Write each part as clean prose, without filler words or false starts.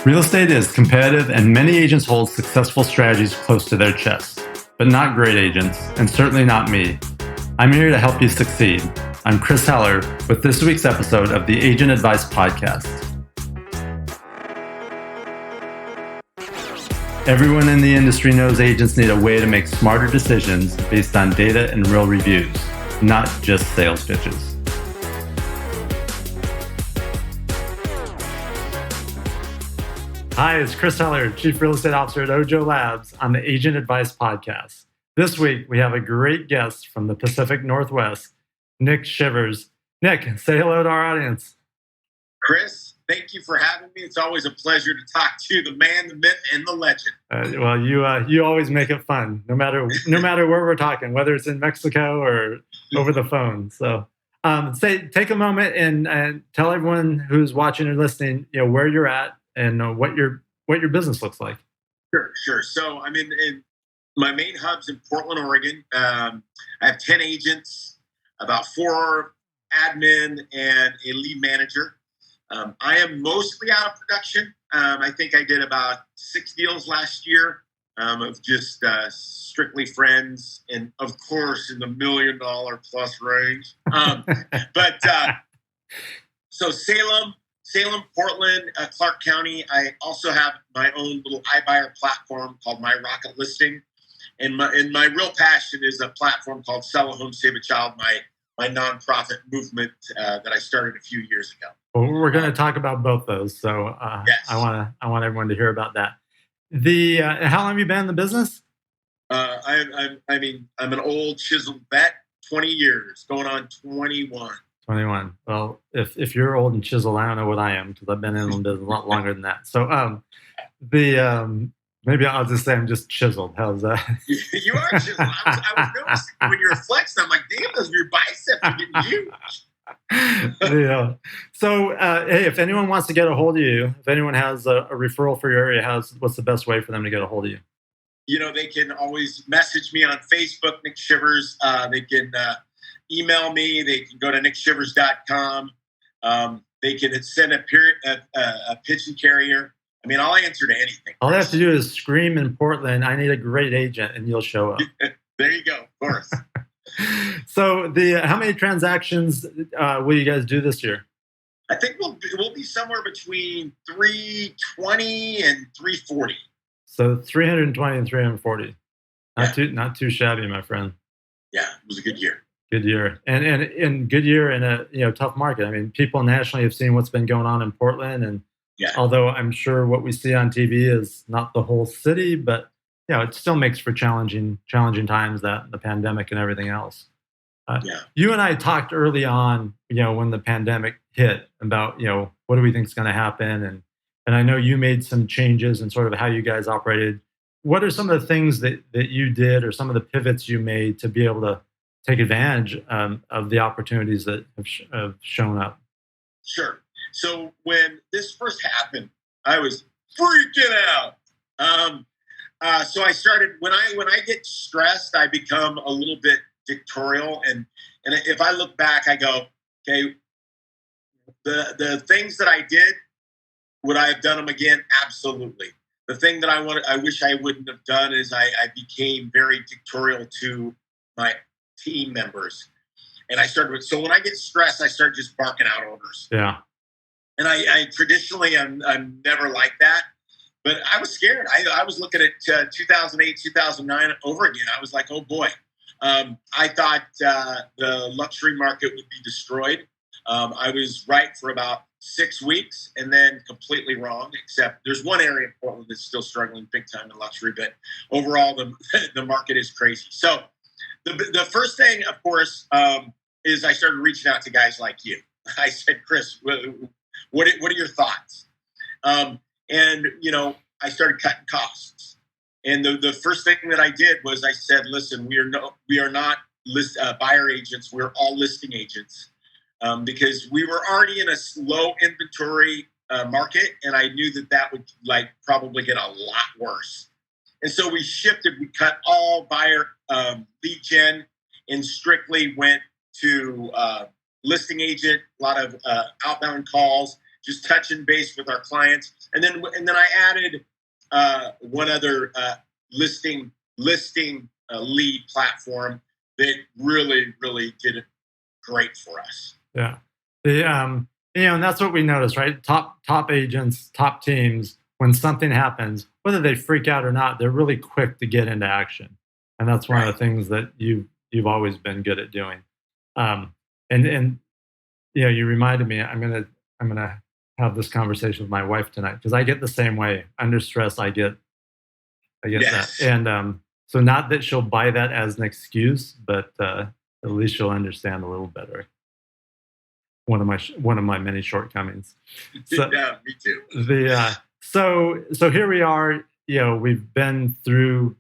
Real estate is competitive, and many agents hold successful strategies close to their chest, but not great agents, and certainly not me. I'm here to help you succeed. I'm Chris Heller with this week's episode of the Agent Advice Podcast. Everyone in the industry knows agents need a way to make smarter decisions based on data and real reviews, not just sales pitches. Hi, it's Chris Heller, Chief Real Estate Officer at Ojo Labs on the Agent Advice Podcast. This week, we have a great guest from the Pacific Northwest, Nick Shivers. Nick, say hello to our audience. Chris, thank you for having me. It's always a pleasure to talk to you, the man, the myth, and the legend. You always make it fun, no matter where we're talking, whether it's in Mexico or over the phone. So, take a moment and tell everyone who's watching or listening, where you're at and what your business looks like. Sure. So I'm in my main hub's in Portland, Oregon. I have 10 agents, about 4 admin, and a lead manager. I am mostly out of production. I think I did about 6 deals last year of just strictly friends, and of course in the $1 million plus range. So Salem, Portland, Clark County. I also have my own little iBuyer platform called My Rocket Listing. And my real passion is a platform called Sell a Home, Save a Child, my nonprofit movement that I started a few years ago. Well, we're going to talk about both those. So yes. I want everyone to hear about that. How long have you been in the business? I'm an old chiseled vet, 20 years, going on 21. 21. Well, if you're old and chiseled, I don't know what I am because I've been in the business a lot longer than that. So maybe I'll just say I'm just chiseled. How's that? You are chiseled. I was noticing when you were flexing, I'm like, damn, those your biceps are getting huge. Yeah. So, hey, if anyone wants to get a hold of you, if anyone has a referral for your area, what's the best way for them to get a hold of you? They can always message me on Facebook, Nick Shivers. They can email me. They can go to nickshivers.com. They can send a pigeon carrier. I'll answer to anything. All they have to do is scream in Portland, "I need a great agent," and you'll show up. There you go. Of course. So how many transactions will you guys do this year? I think we'll be somewhere between 320 and 340. So 320 and 340. Not too shabby, my friend. Yeah, it was a good year. Good year. And good year in a tough market. People nationally have seen what's been going on in Portland, and although I'm sure what we see on TV is not the whole city, but it still makes for challenging times, that the pandemic and everything else. You and I talked early on, when the pandemic hit, about what do we think is going to happen, and I know you made some changes in sort of how you guys operated. What are some of the things that you did, or some of the pivots you made to be able to take advantage of the opportunities that have shown up? Sure. So when this first happened, I was freaking out. So I started, when I get stressed, I become a little bit dictatorial. And if I look back, I go, okay, the things that I did, would I have done them again? Absolutely. The thing that I wish I wouldn't have done is I became very dictatorial to my team members. And so when I get stressed, I start just barking out orders. Yeah. And I traditionally, I'm never like that, but I was scared. I was looking at 2008, 2009 over again. I was like, oh boy. I thought the luxury market would be destroyed. I was right for about 6 weeks and then completely wrong, except there's one area in Portland that's still struggling big time in luxury, but overall the market is crazy. So the first thing, of course, is I started reaching out to guys like you. I said, Chris, what are your thoughts? I started cutting costs. And the first thing that I did was I said, listen, we are not buyer agents. We're all listing agents. Because we were already in a low inventory market, and I knew that would probably get a lot worse. And so we shifted. We cut all buyer lead gen and strictly went to listing agent, a lot of outbound calls, just touching base with our clients. And then I added one other listing lead platform that really did it great for us. Yeah. And that's what we noticed, right? Top agents, top teams, when something happens, whether they freak out or not, they're really quick to get into action. And that's one of the things that you've always been good at doing. And you reminded me, I'm gonna have this conversation with my wife tonight, because I get the same way. Under stress, I get that. And so not that she'll buy that as an excuse, but at least she'll understand a little better. One of my many shortcomings. So, yeah, me too. So here we are. We've been through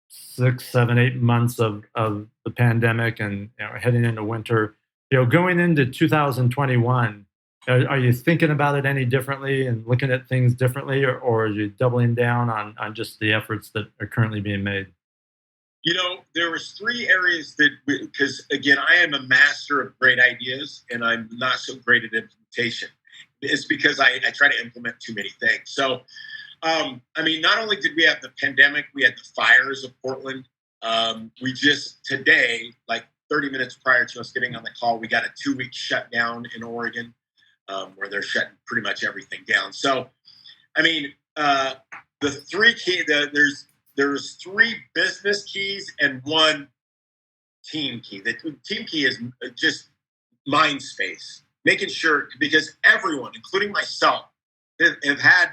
6, 7, 8 months of the pandemic, and heading into winter. Going into 2021, are you thinking about it any differently and looking at things differently, or are you doubling down on just the efforts that are currently being made? There was 3 areas that, because again, I am a master of great ideas and I'm not so great at implementation. It's because I try to implement too many things. So, not only did we have the pandemic, we had the fires of Portland. We just today, like 30 minutes prior to us getting on the call, we got a 2-week shutdown in Oregon, where they're shutting pretty much everything down. So, the 3 key, there's 3 business keys and 1 team key. The team key is just mind space, making sure, because everyone, including myself, have had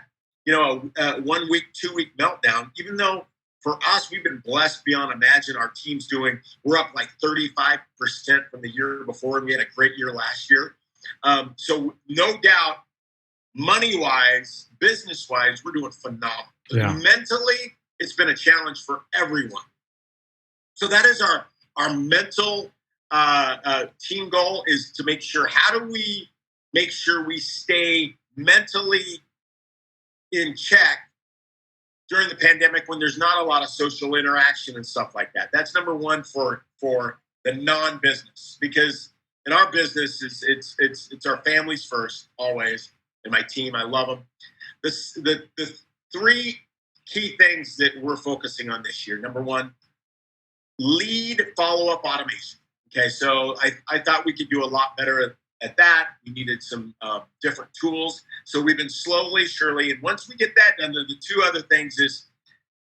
a 1 week, 2 week meltdown. Even though for us, we've been blessed beyond imagine. Our team's we're up like 35% from the year before, and we had a great year last year. So no doubt, money-wise, business-wise, we're doing phenomenal. Yeah. Mentally, it's been a challenge for everyone. So that is our mental team goal, is to make sure, how do we make sure we stay mentally in check during the pandemic when there's not a lot of social interaction and stuff like that. That's number 1 for the non-business, because in our business, it's our families first, always, and my team. I love them. The 3 key things that we're focusing on this year. Number 1, lead follow-up automation. Okay, so I thought we could do a lot better at that. We needed some different tools. So we've been slowly, surely, and once we get that done, the 2 other things is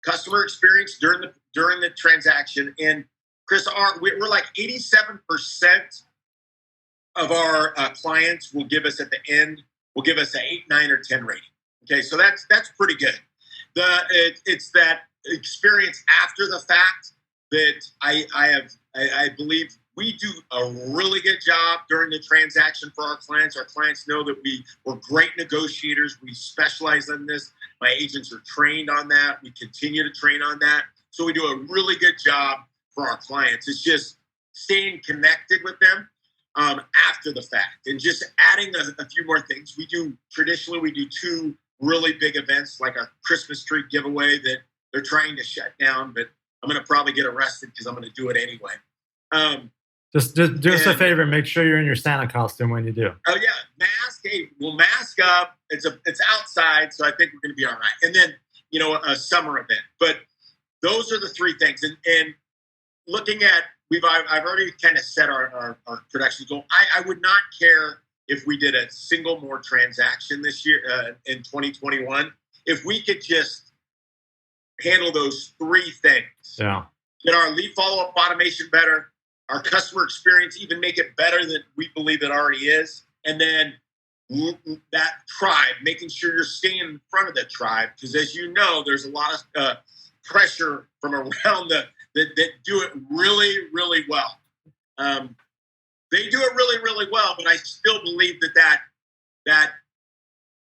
customer experience during the transaction. And Chris, we're like 87% of our clients will give us at the end, will give us an 8, 9, or 10 rating. Okay, so that's pretty good. It's that experience after the fact that I believe we do a really good job during the transaction for our clients. Our clients know that we're great negotiators. We specialize in this. My agents are trained on that. We continue to train on that. So we do a really good job for our clients. It's just staying connected with them after the fact, and just adding a few more things. Traditionally we do 2 really big events, like our Christmas tree giveaway that they're trying to shut down, but I'm going to probably get arrested because I'm going to do it anyway. Just do us a favor. Make sure you're in your Santa costume when you do. Oh yeah, mask. Hey, we'll mask up. It's outside, so I think we're going to be all right. And then a summer event. But those are the 3 things. And looking at, I've already kind of set our production goal. I would not care if we did a single more transaction this year in 2021. If we could just handle those 3 things. Yeah. Get our lead follow-up automation better, our customer experience, even make it better than we believe it already is. And then that tribe, making sure you're staying in front of that tribe. Because as you know, there's a lot of pressure from around that do it really, really well. They do it really, really well, but I still believe that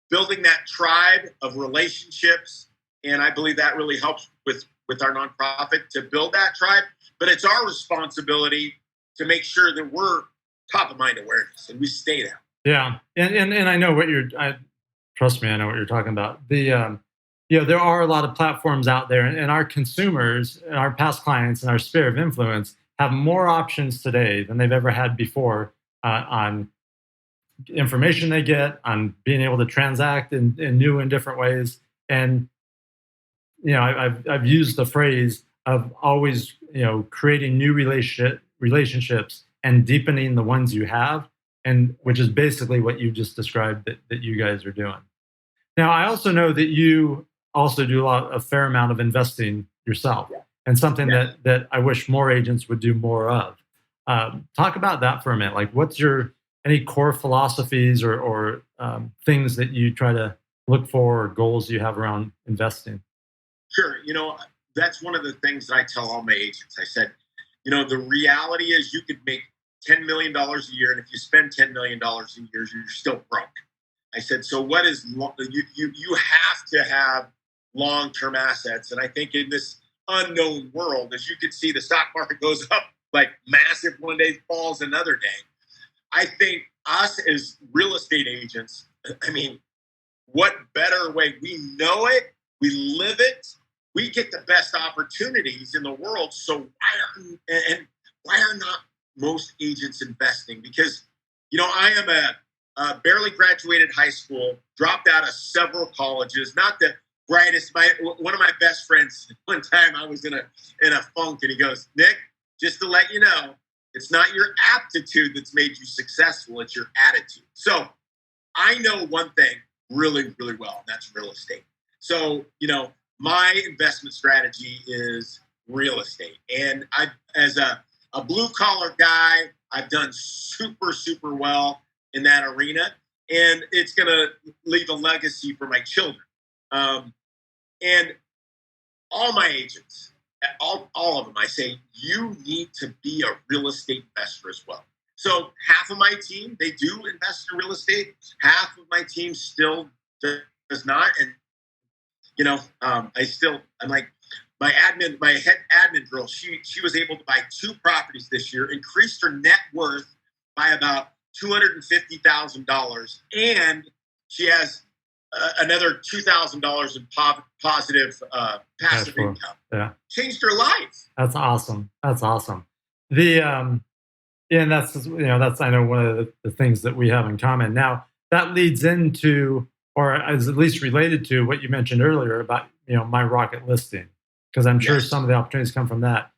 building that tribe of relationships, and I believe that really helps with our nonprofit to build that tribe. But it's our responsibility to make sure that we're top of mind awareness and we stay there. Yeah, and I know what trust me, I know what you're talking about. There are a lot of platforms out there, and our consumers and our past clients and our sphere of influence have more options today than they've ever had before on information they get, on being able to transact in new and different ways. And I've used the phrase of always creating new relationships and deepening the ones you have, and which is basically what you just described that you guys are doing. Now, I also know that you also do a fair amount of investing yourself, and something that I wish more agents would do more of. Talk about that for a minute. Like, what's any core philosophies or things that you try to look for, or goals you have around investing? Sure. That's one of the things that I tell all my agents. I said, the reality is you could make $10 million a year, and if you spend $10 million a year, you're still broke. I said, so what is you have to have long-term assets. And I think in this unknown world, as you can see, the stock market goes up like massive one day, falls another day. I think us as real estate agents, I mean, what better way? We know it, we live it, we get the best opportunities in the world. So why are not most agents investing? Because, I am a barely graduated high school, dropped out of several colleges, not the brightest. One of my best friends, one time I was in a funk, and he goes, Nick, just to let you know, it's not your aptitude that's made you successful, it's your attitude. So I know one thing really, really well, and that's real estate. So, my investment strategy is real estate. And as a blue collar guy, I've done super, super well in that arena. And it's going to leave a legacy for my children. And all my agents, all of them, I say, you need to be a real estate investor as well. So half of my team, they do invest in real estate. Half of my team still does not. And, I'm like, my head admin girl, she was able to buy 2 properties this year, increased her net worth by about $250,000. And she has another $2,000 in positive passive income. Yeah, changed her life. That's awesome. The and that's I know one of the things that we have in common. Now that leads into, or is at least related to, what you mentioned earlier about my rocket listing, because I'm sure some of the opportunities come from that.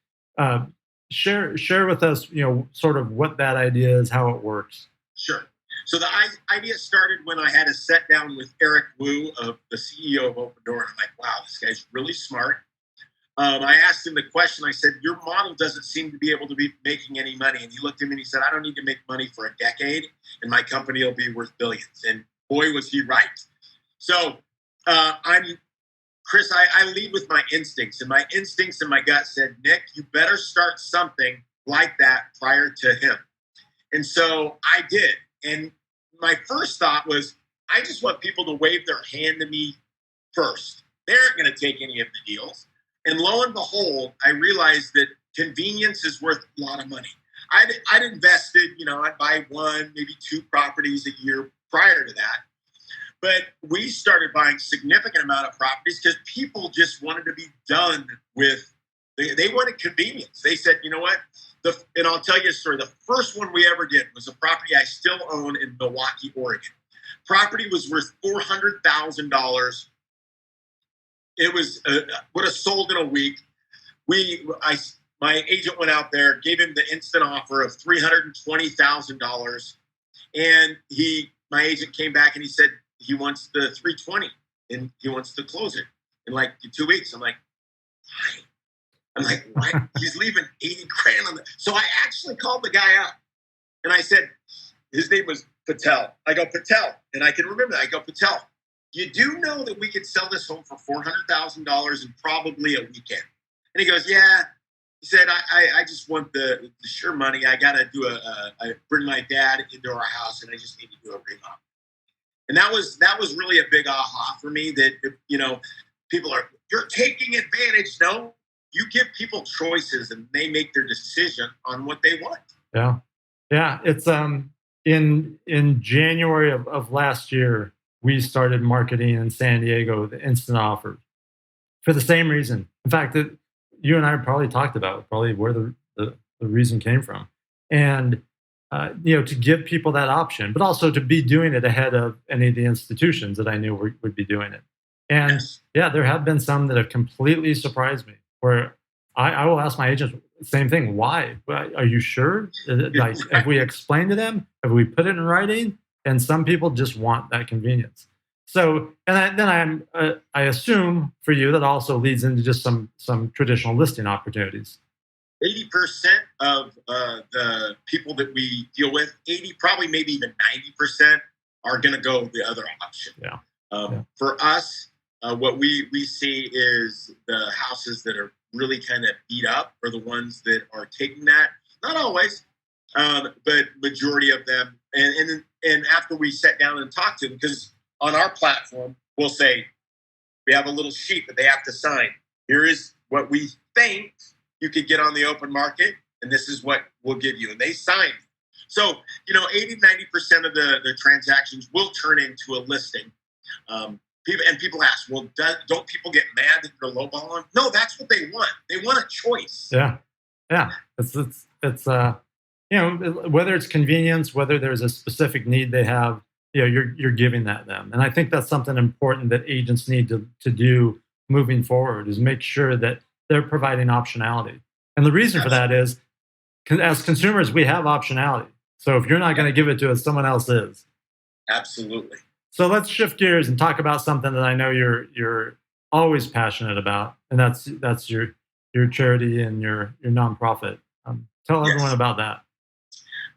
Share with us sort of what that idea is, how it works. Sure. So the idea started when I had a sit down with Eric Wu, the CEO of Open Door, and I'm like, wow, this guy's really smart. I asked him the question. I said, your model doesn't seem to be able to be making any money. And he looked at me and he said, I don't need to make money for a decade, and my company will be worth billions. And boy, was he right. So Chris, I lead with my instincts, and my instincts and my gut said, Nick, you better start something like that prior to him. And so I did. And my first thought was, I just want people to wave their hand to me first. They aren't going to take any of the deals. And lo and behold, I realized that convenience is worth a lot of money. I'd invested, I'd buy 1, maybe 2 properties a year prior to that. But we started buying significant amount of properties because people just wanted to be done with, they wanted convenience. They said, you know what? And I'll tell you a story. The first one we ever did was a property I still own in Milwaukee, Oregon. Property was worth $400,000. It would have sold in a week. My agent went out there, gave him the instant offer of $320,000, and my agent came back and he said he wants the $320,000 and he wants to close it in like 2 weeks. I'm like, why? I'm like, what? He's leaving $80,000 on the. So I actually called the guy up and I said, his name was Patel. I go, Patel, and I can remember that. I go, Patel, you do know that we could sell this home for $400,000 in probably a weekend? And he goes, yeah. He said, I just want the sure money. I got to I bring my dad into our house, and I just need to do a remodel. And that was really a big aha for me, that, people are, you're taking advantage. No, you give people choices and they make their decision on what they want. Yeah. Yeah. It's, in January of last year, we started marketing in San Diego the instant offer for the same reason. In fact, that you and I probably talked about probably where the reason came from. And to give people that option, but also to be doing it ahead of any of the institutions that I knew would be doing it. And Yes. yeah, there have been some that have completely surprised me where I will ask my agents the same thing. Why? Are you sure? Like, have we explained to them? Have we put it in writing? And some people just want that convenience. So, I assume for you that also leads into just some traditional listing opportunities. 80% of the people that we deal with, 80, probably maybe even 90%, are going to go the other option. Yeah. For us, what we see is the houses that are really kind of beat up are the ones that are taking that. Not always, but majority of them. And after we sit down and talk to them, because on our platform, we'll say, we have a little sheet that they have to sign. Here is what we think you could get on the open market, and this is what we'll give you. And they sign. So, 80, 90% of the transactions will turn into a listing. People ask, well, don't people get mad that you're lowballing? No, that's what they want. They want a choice. Yeah. It's whether it's convenience, whether there's a specific need they have, you're giving that them. And I think that's something important that agents need to do moving forward, is make sure that they're providing optionality. And the reason for that is, as consumers, we have optionality. So if you're not going to give it to us, someone else is. Absolutely. So let's shift gears and talk about something that I know you're always passionate about, and that's your charity and your nonprofit. Tell everyone about that.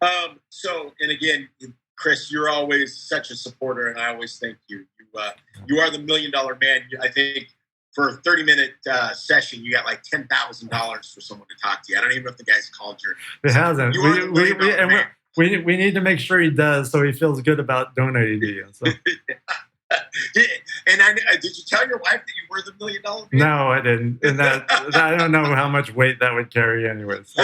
And again, Chris, you're always such a supporter, and I always thank you. You are the $1 million man. I think for a 30-minute session, you got like $10,000 for someone to talk to you. I don't even know if the guy's called you. It hasn't. We need to make sure he does, so he feels good about donating to you. So. Did you tell your wife that you were the $1 million man? No, I didn't. And that I don't know how much weight that would carry, anyways.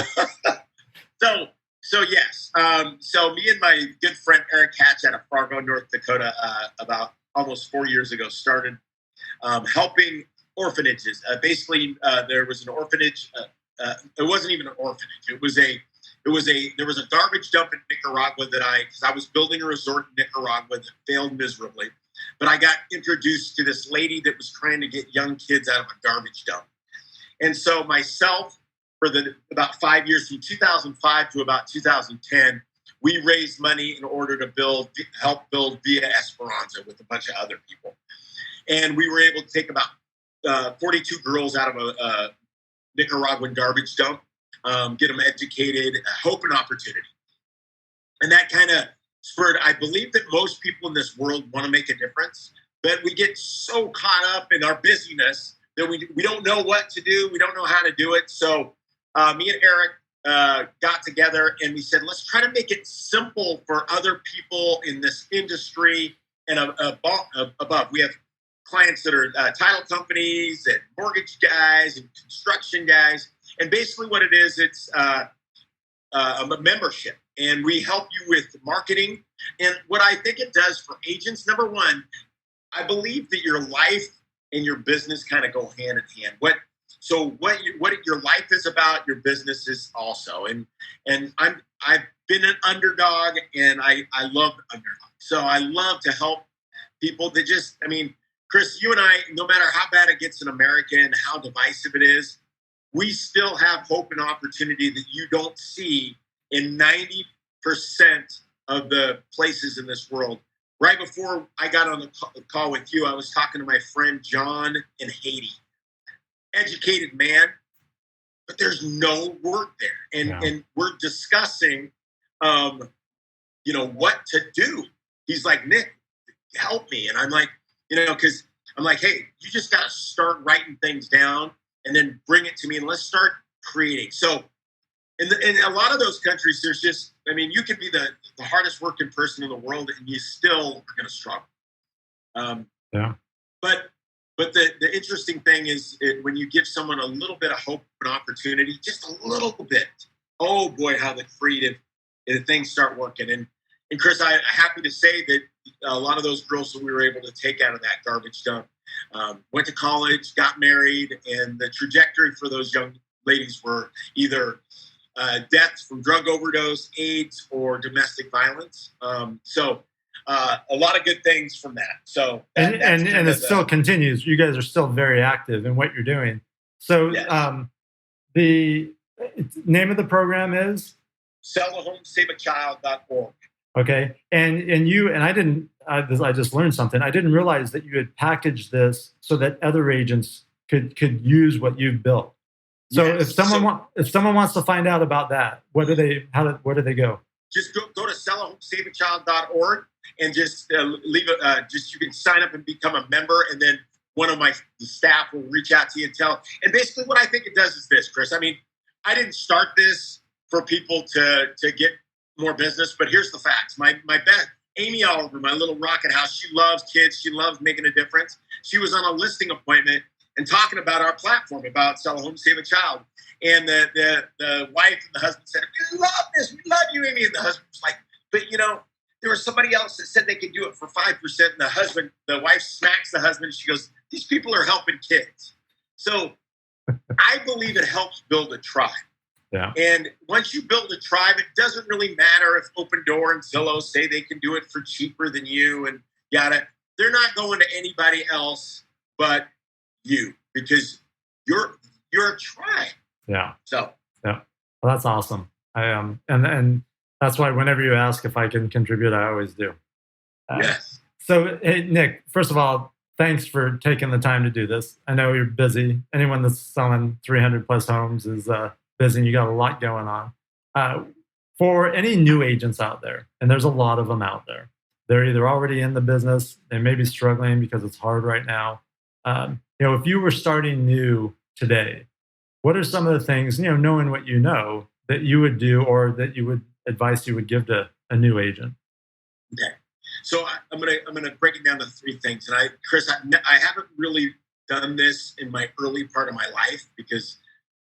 So yes. So me and my good friend Eric Hatch out of Fargo, North Dakota, about almost 4 years ago, started helping orphanages. Basically, there was an orphanage. It wasn't even an orphanage. There was a garbage dump in Nicaragua because I was building a resort in Nicaragua that failed miserably. But I got introduced to this lady that was trying to get young kids out of a garbage dump. And so myself, for about 5 years, from 2005 to about 2010, we raised money in order to help build Via Esperanza with a bunch of other people. And we were able to take about 42 girls out of a Nicaraguan garbage dump, get them educated, hope and opportunity. And that kind of spurred, I believe that most people in this world want to make a difference, but we get so caught up in our busyness that we don't know what to do. We don't know how to do it. So me and Eric got together and we said, let's try to make it simple for other people in this industry and above. We have clients that are title companies and mortgage guys and construction guys. And basically what it is, it's a membership. And we help you with marketing. And what I think it does for agents, number one, I believe that your life and your business kind of go hand in hand. What your life is about, your business is also. And I've been an underdog, and I love underdog. So I love to help people that Chris, you and I, no matter how bad it gets in America and how divisive it is, we still have hope and opportunity that you don't see in 90% of the places in this world. Right before I got on the call with you, I was talking to my friend John in Haiti. Educated man, but there's no work there. And we're discussing, what to do. He's like, Nick, help me. And I'm like, because I'm like, hey, you just got to start writing things down and then bring it to me and let's start creating. So in a lot of those countries, there's just, you could be the hardest working person in the world and you still are going to struggle. But the interesting thing is when you give someone a little bit of hope and opportunity, just a little bit, oh boy, how the creative things start working. And Chris, I'm happy to say that a lot of those girls that we were able to take out of that garbage dump went to college, got married, and the trajectory for those young ladies were either deaths from drug overdose, AIDS, or domestic violence. So a lot of good things from that. So and it still continues. You guys are still very active in what you're doing. So yes. The name of the program is SellAHome, SaveAChild.org. Okay, and you and I just learned something. I didn't realize that you had packaged this so that other agents could use what you've built. So yes. if someone wants to find out about that, where do they go? Just go to SellAHome, SaveAChild.org and just leave you can sign up and become a member, and then one of my staff will reach out to you and tell. And basically, what I think it does is this, Chris. I mean, I didn't start this for people to get more business, but here's the facts. My best, Amy Oliver, my little rocket house, she loves kids. She loves making a difference. She was on a listing appointment and talking about our platform, about Sell a Home, Save a Child. And the wife and the husband said, "We love this. We love you, Amy." And the husband was like, "But there was somebody else that said they could do it for 5%. And the wife smacks the husband. And she goes, "These people are helping kids." So I believe it helps build a tribe. Yeah. And once you build a tribe, it doesn't really matter if Open Door and Zillow say they can do it for cheaper than you and yada. They're not going to anybody else but you, because you're a tribe. Yeah. So yeah, well, that's awesome. I and that's why whenever you ask if I can contribute, I always do. Yes. So hey, Nick, first of all, thanks for taking the time to do this. I know you're busy. Anyone that's selling 300 plus homes is busy. You got a lot going on. For any new agents out there, and there's a lot of them out there, they're either already in the business, they may be struggling because it's hard right now. If you were starting new today, what are some of the things, knowing what you know, that you would do or that advice you would give to a new agent? Okay. So I'm gonna break it down to three things. And Chris, I haven't really done this in my early part of my life because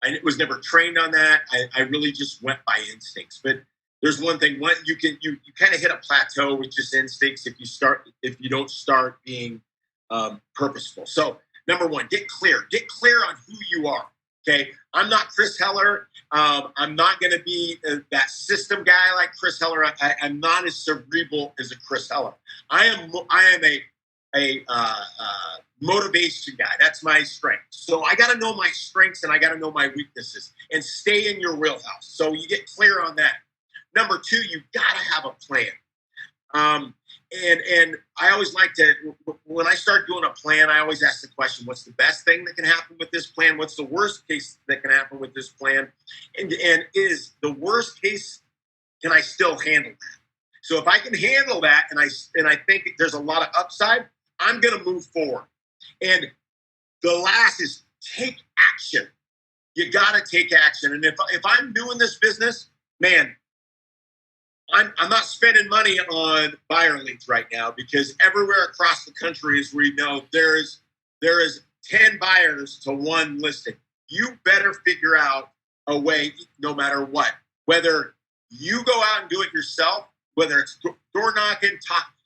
I was never trained on that. I really just went by instincts. But there's one thing: you kind of hit a plateau with just instincts if you don't start being purposeful. So number one, get clear on who you are. Okay, I'm not Chris Heller. I'm not going to be that system guy like Chris Heller. I'm not as cerebral as a Chris Heller. I am a motivation guy. That's my strength. So I got to know my strengths and I got to know my weaknesses and stay in your wheelhouse. So you get clear on that. Number two, you got to have a plan. And I always like to, when I start doing a plan, I always ask the question, what's the best thing that can happen with this plan? What's the worst case that can happen with this plan? And is the worst case, can I still handle that? So if I can handle that and I think there's a lot of upside, I'm going to move forward. And the last is take action. You got to take action. And if I'm doing this business, man, I'm not spending money on buyer leads right now, because everywhere across the country, as we know, there is 10 buyers to one listing. You better figure out a way, no matter what, whether you go out and do it yourself, whether it's door knocking,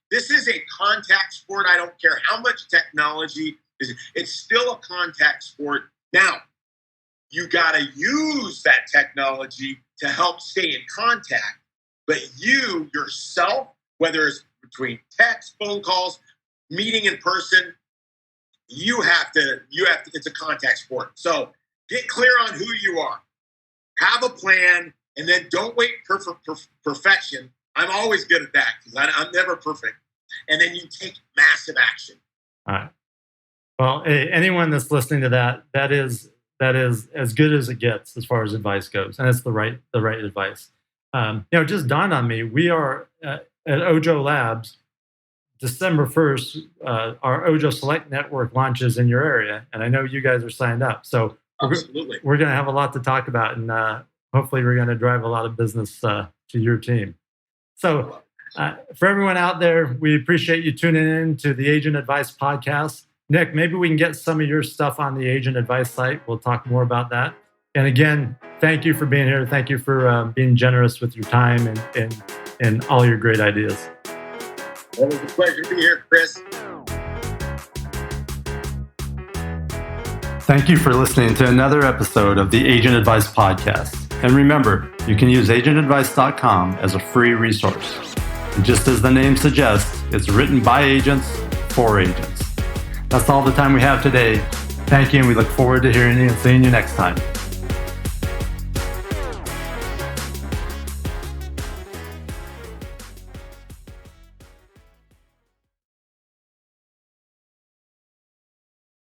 this is a contact sport. I don't care how much technology is. It's still a contact sport. Now, you got to use that technology to help stay in contact. But you yourself, whether it's between text, phone calls, meeting in person, you have to, it's a contact sport. So get clear on who you are. Have a plan, and then don't wait for perfection. I'm always good at that because I'm never perfect. And then you take massive action. All right. Well, anyone that's listening to that is as good as it gets as far as advice goes, and it's the right advice. It just dawned on me. We are at Ojo Labs, December 1st. Our Ojo Select Network launches in your area, and I know you guys are signed up. So absolutely, we're going to have a lot to talk about, and hopefully we're going to drive a lot of business to your team. So for everyone out there, we appreciate you tuning in to the Agent Advice Podcast. Nick, maybe we can get some of your stuff on the Agent Advice site. We'll talk more about that. And again, thank you for being here. Thank you for being generous with your time and all your great ideas. It was a pleasure to be here, Chris. Thank you for listening to another episode of the Agent Advice Podcast. And remember, you can use agentadvice.com as a free resource. And just as the name suggests, it's written by agents for agents. That's all the time we have today. Thank you, and we look forward to hearing you and seeing you next time.